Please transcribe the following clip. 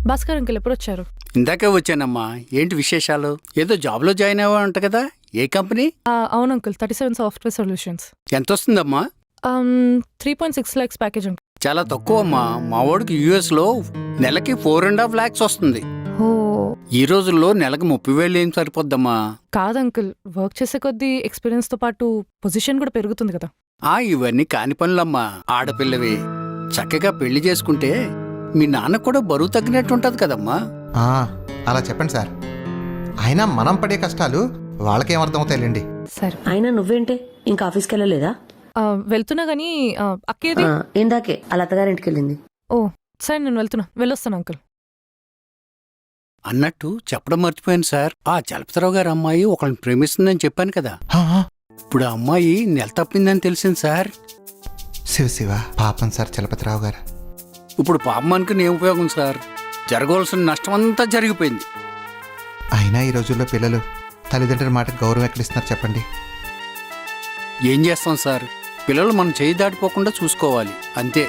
Bhaskar uncle ఎప్పుడు వచ్చారు? ఇందాకే వచ్చానమ్మా. ఏంటి విశేషాలు? ఏదో జాబ్లో జాయిన్ అవ్వ అంట కదా, ఏ కంపెనీ? అవును అంకుల్, 37 సాఫ్ట్వేర్ సొల్యూషన్స్. ఎంత వస్తుందమ్మా? 3.6 lakhs ప్యాకేజ్ అంకుల్. చాలా తక్కువ అమ్మా. మా వాడికి యుఎస్లో నెలకి 4.5 lakhs వస్తుంది. ఓ ఈ రోజుల్లో నెలకు 30,000 ఏం సరిపోద్దమ్మా. కాదు అంకుల్, వర్క్ చేసే కొద్దీ ఎక్స్పీరియన్స్తో పాటు పొజిషన్ కూడా పెరుగుతుంది కదా. ఇవన్నీ కాని పనులమ్మా. ఆడపిల్లవి చక్కగా పెళ్లి చేసుకుంటే మీ నాన్న కూడా బరువు తగ్గినట్టు ఉంటది కదమ్మా. అలా చెప్పండి సార్. అయినా మనం పడే కష్టాలు వాళ్ళకేం అర్థమవుతాయిలేండి. సరే, అయినా నువ్వేంటే ఇంకా ఆఫీస్కి వెళ్ళలేదా? వెళ్తున్నా గానీ అక్కేది? ఇందాకే అలా అత్తగారింటికి వెళ్ళింది. ఓ సరే, నేను వెళ్ళొస్తాను అంకుల్. అన్నట్టు చెప్పడం మర్చిపోయాను సార్. చలపతిరావు గారి అమ్మాయి ఒకళ్ళని ప్రేమిస్తుందని చెప్పాను కదా. ఇప్పుడు ఆ అమ్మాయి నెల తప్పిందని తెలిసింది సార్. శివ పాపం సార్ చలపతిరావు గారు. ఇప్పుడు పాపం అనుకుని ఏం ఉపయోగం సార్? జరగవలసిన నష్టం అంతా జరిగిపోయింది. అయినా ఈ రోజుల్లో పిల్లలు తల్లిదండ్రుల మాటకు గౌరవం ఎక్కడిస్తున్నారు చెప్పండి. ఏం చేస్తాం సార్? పిల్లలు మనం చేయి దాటిపోకుండా చూసుకోవాలి అంతే.